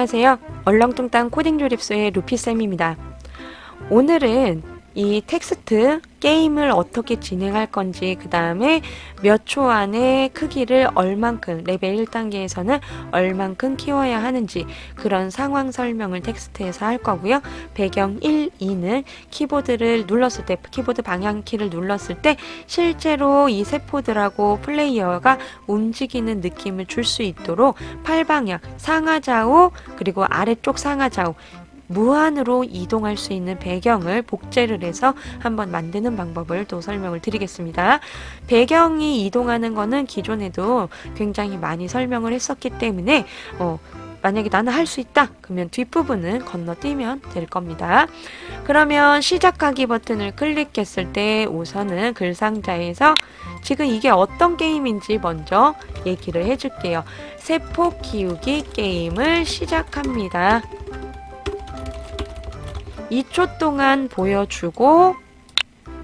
안녕하세요. 얼렁뚱땅 코딩 조립소의 루피쌤입니다. 오늘은 이 텍스트 게임을 어떻게 진행할 건지, 그 다음에 몇 초 안에 크기를 얼만큼, 레벨 1단계에서는 얼만큼 키워야 하는지 그런 상황 설명을 텍스트에서 할 거고요. 배경 1, 2는 키보드를 눌렀을 때, 키보드 방향키를 눌렀을 때 실제로 이 세포들하고 플레이어가 움직이는 느낌을 줄 수 있도록 팔방향, 상하좌우, 그리고 아래쪽 상하좌우 무한으로 이동할 수 있는 배경을 복제를 해서 한번 만드는 방법을 또 설명을 드리겠습니다. 배경이 이동하는 거는 기존에도 굉장히 많이 설명을 했었기 때문에 만약에 나는 할 수 있다 그러면 뒷부분은 건너뛰면 될 겁니다. 그러면 시작하기 버튼을 클릭했을 때 우선은 글상자에서 지금 이게 어떤 게임인지 먼저 얘기를 해줄게요. 세포 키우기 게임을 시작합니다. 2초 동안 보여주고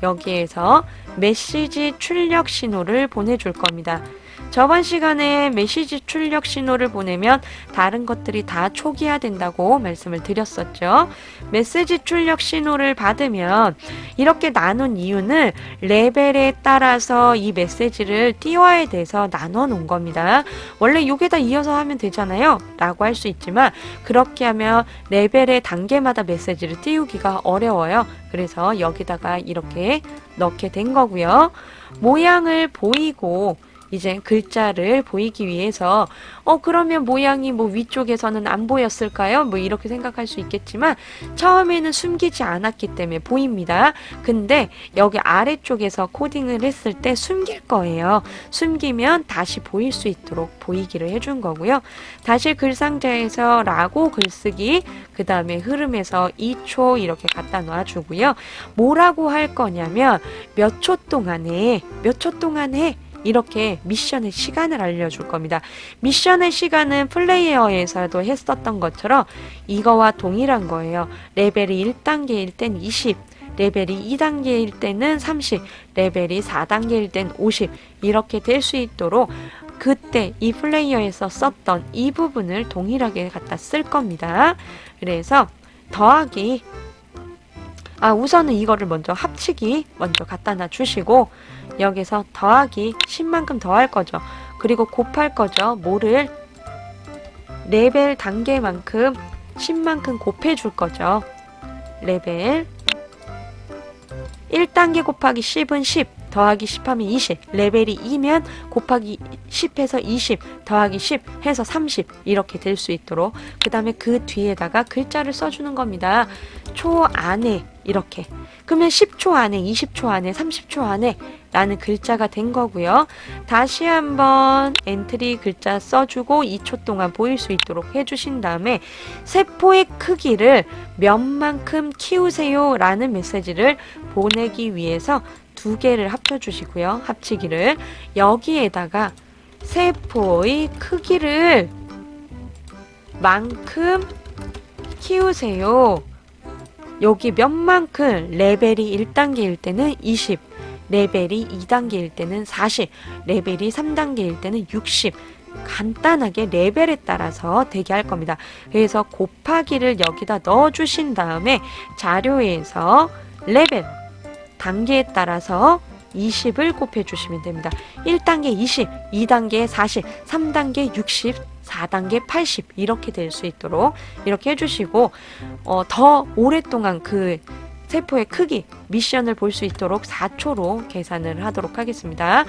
여기에서 메시지 출력 신호를 보내줄 겁니다. 저번 시간에 메시지 출력 신호를 보내면 다른 것들이 다 초기화된다고 말씀을 드렸었죠. 메시지 출력 신호를 받으면 이렇게 나눈 이유는 레벨에 따라서 이 메시지를 띄워야 돼서 나눠 놓은 겁니다. 원래 여기다 이어서 하면 되잖아요 라고 할 수 있지만 그렇게 하면 레벨의 단계마다 메시지를 띄우기가 어려워요. 그래서 여기다가 이렇게 넣게 된 거고요. 모양을 보이고 이제 글자를 보이기 위해서 그러면 모양이 뭐 위쪽에서는 안 보였을까요? 뭐 이렇게 생각할 수 있겠지만 처음에는 숨기지 않았기 때문에 보입니다. 근데 여기 아래쪽에서 코딩을 했을 때 숨길 거예요. 숨기면 다시 보일 수 있도록 보이기를 해준 거고요. 다시 글상자에서 라고 글쓰기, 그 다음에 흐름에서 2초 이렇게 갖다 놔주고요. 뭐라고 할 거냐면 몇 초 동안에 이렇게 미션의 시간을 알려줄 겁니다. 미션의 시간은 플레이어에서도 했었던 것처럼 이거와 동일한 거예요. 레벨이 1단계일 땐 20, 레벨이 2단계일 때는 30, 레벨이 4단계일 땐 50 이렇게 될 수 있도록 그때 이 플레이어에서 썼던 이 부분을 동일하게 갖다 쓸 겁니다. 그래서 더하기 우선은 이거를 먼저 합치기 먼저 갖다 놔 주시고 여기서 더하기 10만큼 더할 거죠. 그리고 곱할 거죠. 뭐를 레벨 단계만큼 10만큼 곱해 줄 거죠. 레벨 1단계 곱하기 10은 10 더하기 10 하면 20, 레벨이 2면 곱하기 10 해서 20 더하기 10 해서 30 이렇게 될 수 있도록 그 다음에 그 뒤에다가 글자를 써주는 겁니다. 초 안에 이렇게 그러면 10초 안에 20초 안에 30초 안에 라는 글자가 된 거고요. 다시 한번 엔트리 글자 써주고 2초 동안 보일 수 있도록 해주신 다음에 세포의 크기를 몇만큼 키우세요 라는 메시지를 보내기 위해서 두 개를 합쳐주시고요. 합치기를 여기에다가 세포의 크기를 만큼 키우세요. 여기 몇만큼 레벨이 1단계일 때는 20, 레벨이 2단계일 때는 40, 레벨이 3단계일 때는 60 간단하게 레벨에 따라서 되게 할 겁니다. 그래서 곱하기를 여기다 넣어주신 다음에 자료에서 레벨 단계에 따라서 20을 곱해주시면 됩니다. 1단계 20, 2단계 40, 3단계 60, 4단계 80 이렇게 될 수 있도록 이렇게 해주시고 더 오랫동안 그 세포의 크기, 미션을 볼 수 있도록 4초로 계산을 하도록 하겠습니다.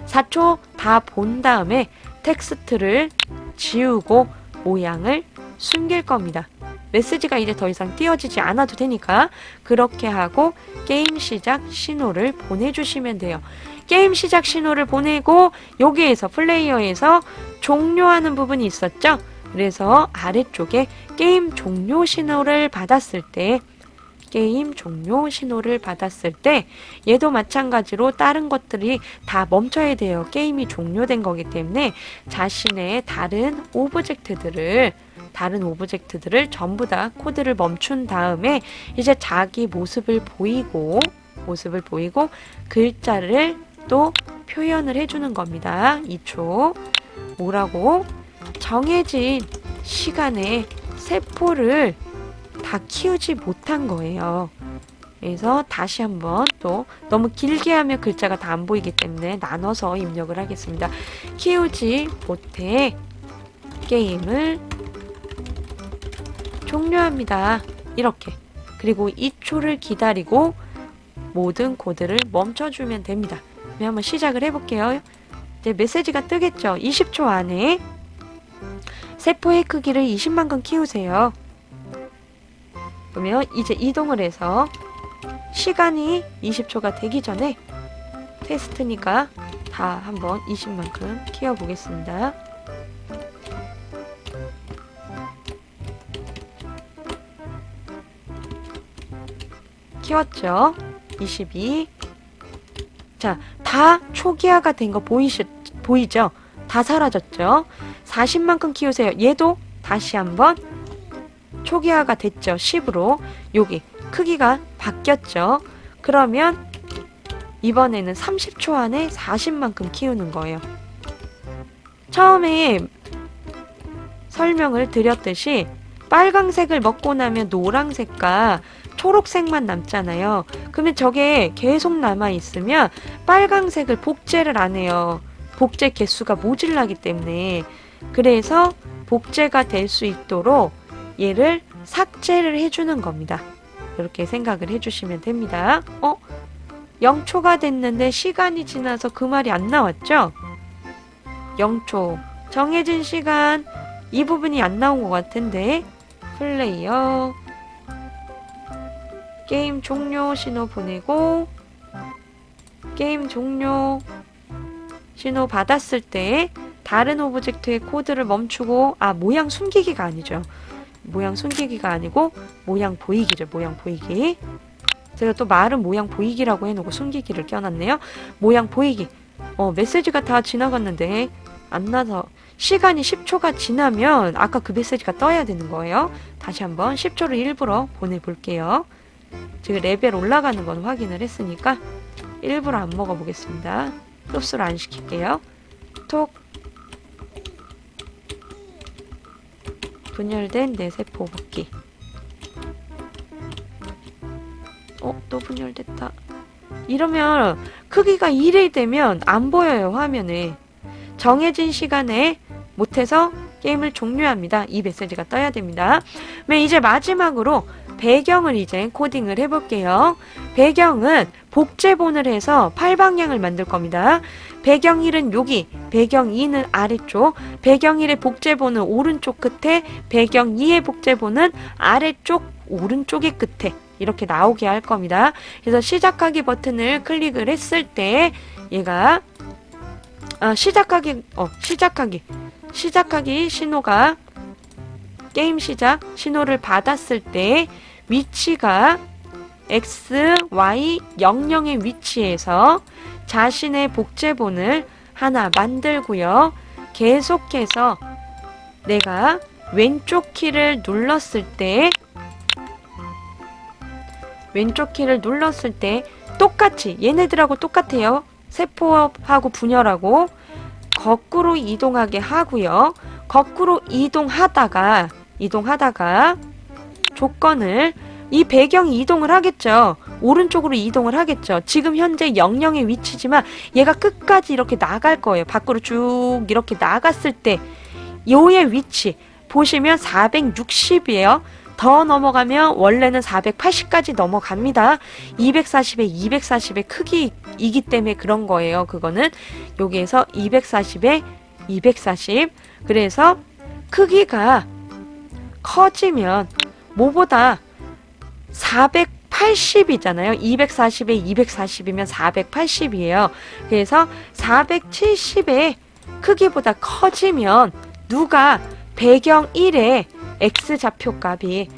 4초 다 본 다음에 텍스트를 지우고 모양을 숨길 겁니다. 메시지가 이제 더 이상 띄어지지 않아도 되니까 그렇게 하고 게임 시작 신호를 보내주시면 돼요. 게임 시작 신호를 보내고 여기에서 플레이어에서 종료하는 부분이 있었죠? 그래서 아래쪽에 게임 종료 신호를 받았을 때 얘도 마찬가지로 다른 것들이 다 멈춰야 돼요. 게임이 종료된 거기 때문에 자신의 다른 오브젝트들을 전부 다 코드를 멈춘 다음에 이제 자기 모습을 보이고 글자를 또 표현을 해주는 겁니다. 2초 뭐라고 정해진 시간에 세포를 다 키우지 못한 거예요. 그래서 다시 한번 또 너무 길게 하면 글자가 다 안 보이기 때문에 나눠서 입력을 하겠습니다. 키우지 못해 게임을 종료합니다. 이렇게. 그리고 2초를 기다리고 모든 코드를 멈춰주면 됩니다. 그럼 한번 시작을 해볼게요. 이제 메시지가 뜨겠죠. 20초 안에 세포의 크기를 20만큼 키우세요. 그러면 이제 이동을 해서 시간이 20초가 되기 전에 테스트니까 다 한번 20만큼 키워보겠습니다. 키웠죠? 22. 자, 다 초기화가 된 거 보이죠? 다 사라졌죠? 40만큼 키우세요. 얘도 다시 한번 초기화가 됐죠? 10으로. 여기 크기가 바뀌었죠? 그러면 이번에는 30초 안에 40만큼 키우는 거예요. 처음에 설명을 드렸듯이 빨강색을 먹고 나면 노란색과 초록색만 남잖아요. 그러면 저게 계속 남아있으면 빨강색을 복제를 안 해요. 복제 개수가 모질라기 때문에. 그래서 복제가 될 수 있도록 얘를 삭제를 해주는 겁니다. 이렇게 생각을 해주시면 됩니다. 0초가 됐는데 시간이 지나서 그 말이 안 나왔죠? 0초. 정해진 시간. 이 부분이 안 나온 것 같은데. 플레이어. 게임 종료 신호 보내고 게임 종료 신호 받았을 때 다른 오브젝트의 코드를 멈추고 모양 숨기기가 아니죠. 모양 숨기기가 아니고 모양 보이기죠. 모양 보이기. 제가 또 말은 모양 보이기라고 해놓고 숨기기를 껴놨네요. 모양 보이기. 메시지가 다 지나갔는데 안 나서 시간이 10초가 지나면 아까 그 메시지가 떠야 되는 거예요. 다시 한번 10초를 일부러 보내볼게요. 지금 레벨 올라가는 건 확인을 했으니까 일부러 안 먹어보겠습니다. 흡수를 안 시킬게요. 톡. 분열된 내 세포 복귀. 또 분열됐다. 이러면 크기가 1이 되면 안 보여요, 화면에. 정해진 시간에 못해서 게임을 종료합니다. 이 메시지가 떠야 됩니다. 이제 마지막으로 배경을 이제 코딩을 해볼게요. 배경은 복제본을 해서 8방향을 만들 겁니다. 배경 1은 여기, 배경 2는 아래쪽, 배경 1의 복제본은 오른쪽 끝에, 배경 2의 복제본은 아래쪽 오른쪽의 끝에 이렇게 나오게 할 겁니다. 그래서 시작하기 버튼을 클릭을 했을 때 얘가 시작하기 신호가 게임 시작 신호를 받았을 때 위치가 X, Y, 00의 위치에서 자신의 복제본을 하나 만들고요. 계속해서 내가 왼쪽 키를 눌렀을 때 똑같이 얘네들하고 똑같아요. 세포하고 분열하고 거꾸로 이동하게 하고요. 거꾸로 이동하다가 조건을 이 배경이 이동을 하겠죠. 오른쪽으로 이동을 하겠죠. 지금 현재 00의 위치지만 얘가 끝까지 이렇게 나갈 거예요. 밖으로 쭉 이렇게 나갔을 때 요의 위치 보시면 460이에요. 더 넘어가면 원래는 480까지 넘어갑니다. 240에 240의 크기이기 때문에 그런 거예요. 그거는 여기에서 240에 240 그래서 크기가 커지면 뭐보다 480이잖아요. 240에 240이면 480이에요. 그래서 470의 크기보다 커지면 누가 배경 1의 X좌표값이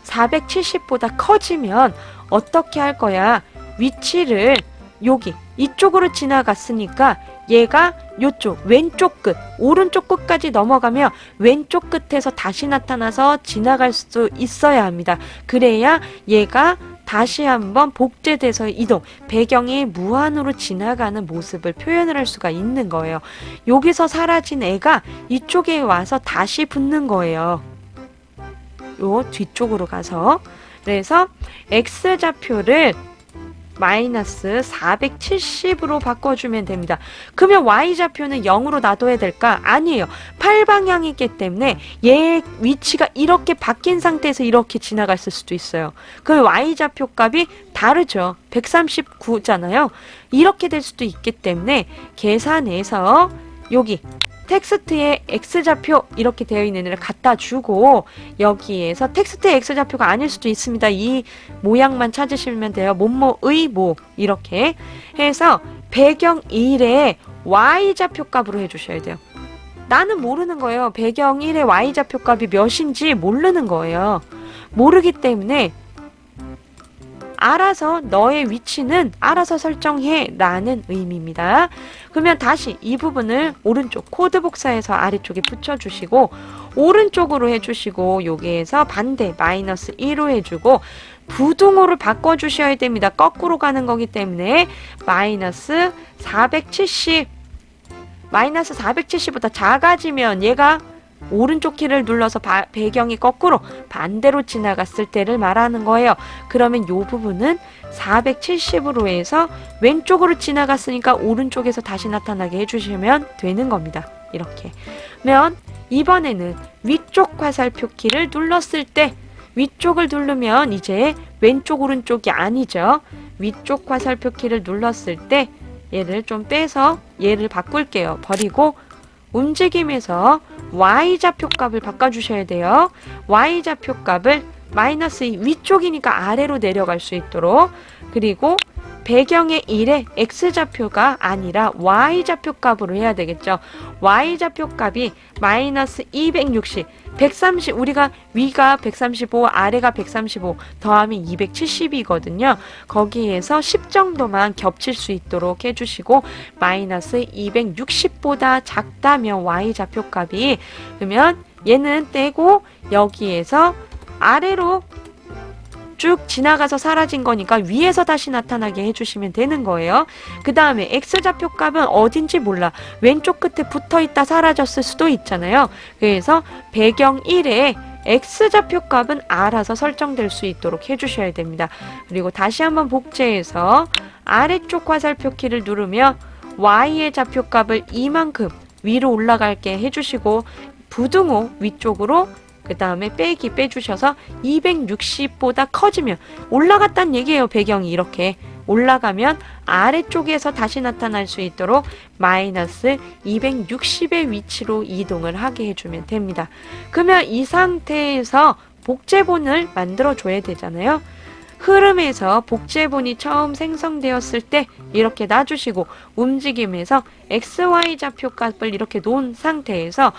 470보다 커지면 어떻게 할 거야? 위치를 여기 이쪽으로 지나갔으니까 얘가 요쪽 왼쪽 끝 오른쪽 끝까지 넘어가면 왼쪽 끝에서 다시 나타나서 지나갈 수 있어야 합니다. 그래야 얘가 다시 한번 복제돼서 이동, 배경이 무한으로 지나가는 모습을 표현을 할 수가 있는 거예요. 여기서 사라진 애가 이쪽에 와서 다시 붙는 거예요. 요 뒤쪽으로 가서. 그래서 X좌표를 마이너스 470으로 바꿔주면 됩니다. 그러면 Y좌표는 0으로 놔둬야 될까? 아니에요. 8방향이기 때문에 얘의 위치가 이렇게 바뀐 상태에서 이렇게 지나갔을 수도 있어요. 그럼 Y좌표 값이 다르죠. 139잖아요. 이렇게 될 수도 있기 때문에 계산해서 여기 텍스트에 X좌표 이렇게 되어 있는 애를 갖다 주고 여기에서 텍스트의 X좌표가 아닐 수도 있습니다. 이 모양만 찾으시면 돼요. 뭐뭐의 뭐 이렇게 해서 배경 1에 Y좌표 값으로 해주셔야 돼요. 나는 모르는 거예요. 배경 1의 Y좌표 값이 몇인지 모르는 거예요. 모르기 때문에 알아서 너의 위치는 알아서 설정해 라는 의미입니다. 그러면 다시 이 부분을 오른쪽 코드 복사해서 아래쪽에 붙여주시고 오른쪽으로 해주시고 여기에서 반대 마이너스 1로 해주고 부등호를 바꿔주셔야 됩니다. 거꾸로 가는 거기 때문에 마이너스 470 마이너스 470보다 작아지면 얘가 오른쪽 키를 눌러서 배경이 거꾸로 반대로 지나갔을 때를 말하는 거예요. 그러면 이 부분은 470으로 해서 왼쪽으로 지나갔으니까 오른쪽에서 다시 나타나게 해주시면 되는 겁니다. 이렇게. 그러면 이번에는 위쪽 화살표 키를 눌렀을 때 위쪽을 누르면 이제 왼쪽 오른쪽이 아니죠. 위쪽 화살표 키를 눌렀을 때 얘를 좀 빼서 얘를 바꿀게요. 버리고 움직임에서 Y좌표 값을 바꿔주셔야 돼요. Y좌표 값을 마이너스 2 위쪽이니까 아래로 내려갈 수 있도록 그리고 배경의 1에 X좌표가 아니라 Y좌표 값으로 해야 되겠죠. Y좌표 값이 마이너스 260 130 우리가 위가 135 아래가 135 더하면 270이거든요. 거기에서 10 정도만 겹칠 수 있도록 해주시고 마이너스 260보다 작다면 Y좌표 값이 그러면 얘는 떼고 여기에서 아래로 쭉 지나가서 사라진 거니까 위에서 다시 나타나게 해주시면 되는 거예요. 그 다음에 X좌표 값은 어딘지 몰라. 왼쪽 끝에 붙어있다 사라졌을 수도 있잖아요. 그래서 배경 1에 X좌표 값은 알아서 설정될 수 있도록 해주셔야 됩니다. 그리고 다시 한번 복제해서 아래쪽 화살표 키를 누르면 Y의 좌표 값을 이만큼 위로 올라갈게 해주시고 부등호 위쪽으로 그 다음에 빼기 빼주셔서 260보다 커지면 올라갔다는 얘기예요. 배경이 이렇게 올라가면 아래쪽에서 다시 나타날 수 있도록 마이너스 260의 위치로 이동을 하게 해주면 됩니다. 그러면 이 상태에서 복제본을 만들어 줘야 되잖아요. 흐름에서 복제본이 처음 생성되었을 때 이렇게 놔주시고 움직임에서 XY 좌표 값을 이렇게 놓은 상태에서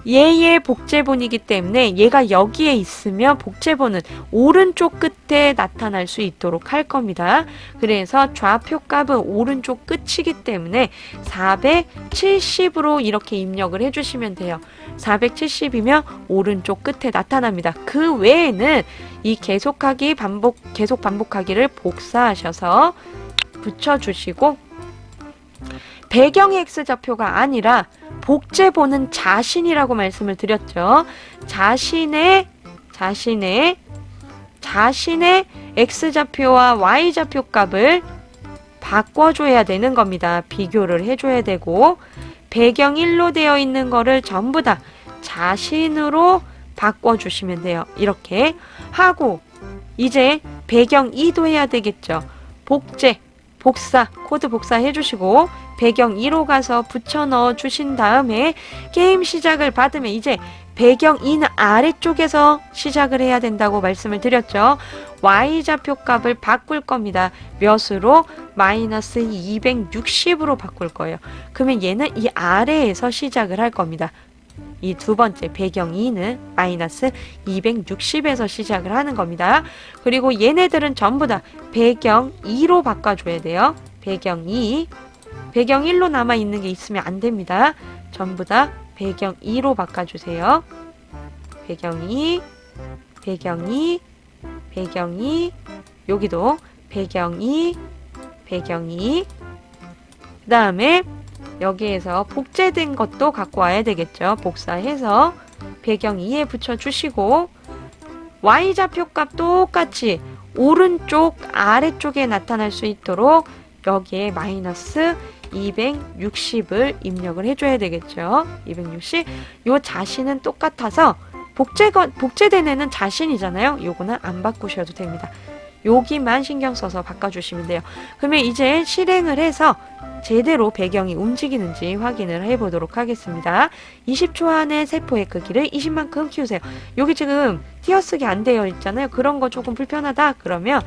얘의 복제본이기 때문에 얘가 여기에 있으면 복제본은 오른쪽 끝에 나타날 수 있도록 할 겁니다. 그래서 좌표 값은 오른쪽 끝이기 때문에 470으로 이렇게 입력을 해주시면 돼요. 470이면 오른쪽 끝에 나타납니다. 그 외에는 이 계속 반복하기를 복사하셔서 붙여주시고 배경의 X좌표가 아니라 복제본은 자신이라고 말씀을 드렸죠. 자신의 X좌표와 Y좌표 값을 바꿔줘야 되는 겁니다. 비교를 해줘야 되고 배경 1로 되어 있는 거를 전부 다 자신으로 바꿔주시면 돼요. 이렇게 하고 이제 배경 2도 해야 되겠죠. 코드 복사 해주시고 배경 2로 가서 붙여 넣어 주신 다음에 게임 시작을 받으면 이제 배경 2는 아래쪽에서 시작을 해야 된다고 말씀을 드렸죠. Y좌표 값을 바꿀 겁니다. 몇으로? 마이너스 260으로 바꿀 거예요. 그러면 얘는 이 아래에서 시작을 할 겁니다. 이 두 번째 배경 2는 마이너스 260에서 시작을 하는 겁니다. 그리고 얘네들은 전부 다 배경 2로 바꿔줘야 돼요. 배경 2 배경 1로 남아있는 게 있으면 안 됩니다. 전부 다 배경 2로 바꿔주세요. 배경 2 배경이, 여기도 배경이, 배경이. 그 다음에 여기에서 복제된 것도 갖고 와야 되겠죠. 복사해서 배경 2에 붙여주시고, Y좌표값 똑같이 오른쪽 아래쪽에 나타날 수 있도록 여기에 마이너스 260을 입력을 해줘야 되겠죠. 260. 요 자신은 똑같아서 복제된 애는 자신이잖아요. 요거는 안 바꾸셔도 됩니다. 여기만 신경 써서 바꿔주시면 돼요. 그러면 이제 실행을 해서 제대로 배경이 움직이는지 확인을 해보도록 하겠습니다. 20초 안에 세포의 크기를 20만큼 키우세요. 여기 지금 띄어쓰기 안 되어 있잖아요. 그런 거 조금 불편하다 그러면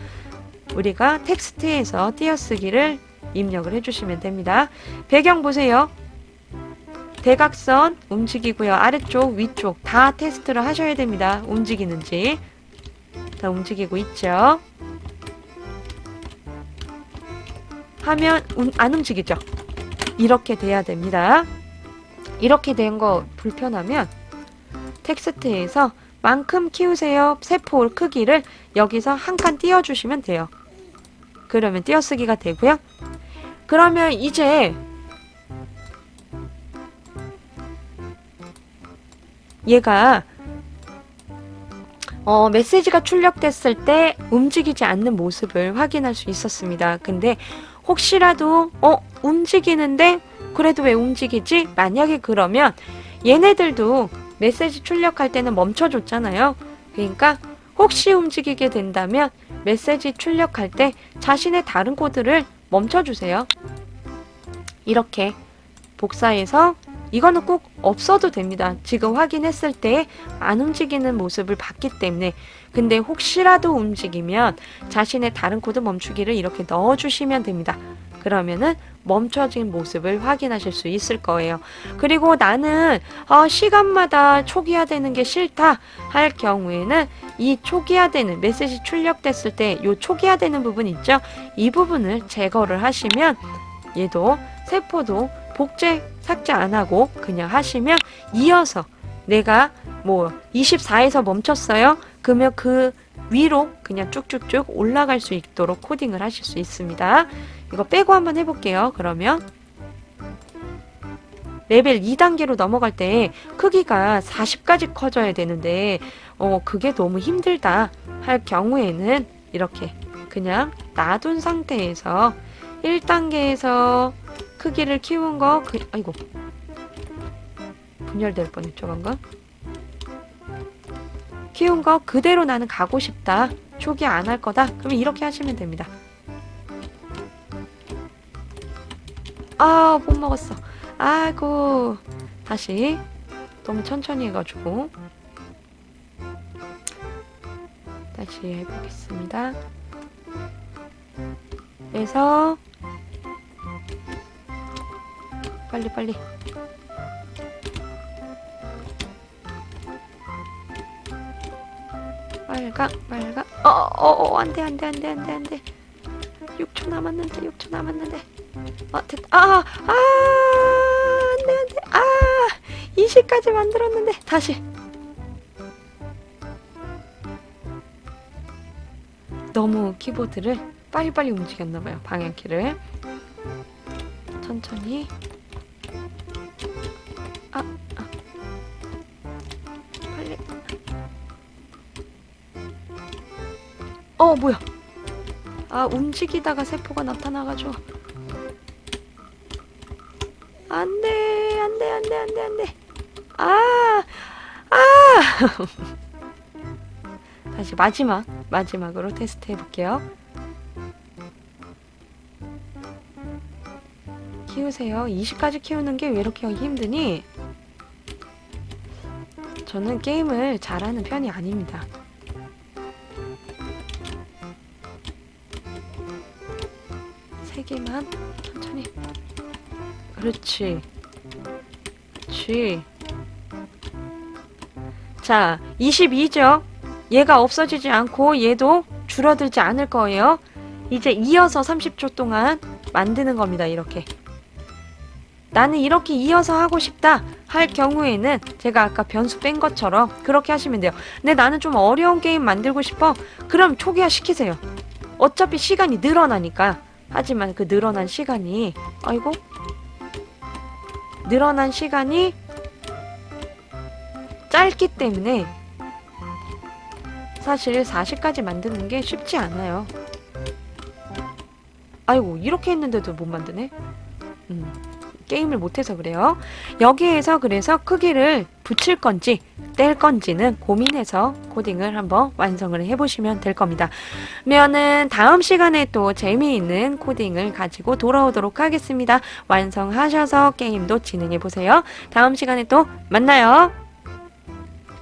우리가 텍스트에서 띄어쓰기를 입력을 해주시면 됩니다. 배경 보세요. 대각선 움직이고요. 아래쪽, 위쪽 다 테스트를 하셔야 됩니다. 움직이는지. 다 움직이고 있죠. 하면 안 움직이죠. 이렇게 돼야 됩니다. 이렇게 된 거 불편하면 텍스트에서 만큼 키우세요. 세포 크기를 여기서 한 칸 띄워주시면 돼요. 그러면 띄어쓰기가 되고요. 그러면 이제 얘가 메시지가 출력됐을 때 움직이지 않는 모습을 확인할 수 있었습니다. 근데 혹시라도 움직이는데 그래도 왜 움직이지? 만약에 그러면 얘네들도 메시지 출력할 때는 멈춰줬잖아요. 그러니까 혹시 움직이게 된다면 메시지 출력할 때 자신의 다른 코드를 멈춰주세요. 이렇게 복사해서 이거는 꼭 없어도 됩니다. 지금 확인했을 때 안 움직이는 모습을 봤기 때문에. 근데 혹시라도 움직이면 자신의 다른 코드 멈추기를 이렇게 넣어주시면 됩니다. 그러면은 멈춰진 모습을 확인하실 수 있을 거예요. 그리고 나는 시간마다 초기화되는 게 싫다 할 경우에는 이 초기화되는 메시지 출력됐을 때 이 초기화되는 부분 있죠? 이 부분을 제거를 하시면 얘도 세포도 복제 삭제 안 하고 그냥 하시면 이어서 내가 뭐 24에서 멈췄어요. 그러면 그 위로 그냥 쭉쭉쭉 올라갈 수 있도록 코딩을 하실 수 있습니다. 이거 빼고 한번 해볼게요. 그러면 레벨 2단계로 넘어갈 때 크기가 40까지 커져야 되는데 그게 너무 힘들다 할 경우에는 이렇게 그냥 놔둔 상태에서 1단계에서 크기를 키운 거 아이고 분열될 뻔했죠 방금. 키운 거 그대로 나는 가고 싶다. 초기 안 할 거다. 그러면 이렇게 하시면 됩니다. 못 먹었어. 아이고. 다시 너무 천천히 해가지고 다시 해보겠습니다. 그래서 빨리 빨강 안돼 6초 남았는데 됐다. 안돼 20까지 만들었는데 다시 너무 키보드를 빨리빨리 움직였나봐요. 방향키를 천천히 빨리 뭐야 움직이다가 세포가 나타나가지고 안돼 다시 마지막으로 테스트 해볼게요. 키우세요. 20까지 키우는 게 왜 이렇게 힘드니? 저는 게임을 잘하는 편이 아닙니다. 세 개만 천천히. 그렇지. 자, 22죠? 얘가 없어지지 않고 얘도 줄어들지 않을 거예요. 이제 이어서 30초 동안 만드는 겁니다. 이렇게. 나는 이렇게 이어서 하고 싶다 할 경우에는 제가 아까 변수 뺀 것처럼 그렇게 하시면 돼요. 근데 나는 좀 어려운 게임 만들고 싶어. 그럼 초기화 시키세요. 어차피 시간이 늘어나니까. 하지만 그 늘어난 시간이 늘어난 시간이 짧기 때문에 사실 40까지 만드는 게 쉽지 않아요. 아이고, 이렇게 했는데도 못 만드네. 게임을 못해서 그래요. 여기에서 그래서 크기를 붙일 건지 뗄 건지는 고민해서 코딩을 한번 완성을 해보시면 될 겁니다. 그러면은 다음 시간에 또 재미있는 코딩을 가지고 돌아오도록 하겠습니다. 완성하셔서 게임도 진행해 보세요. 다음 시간에 또 만나요.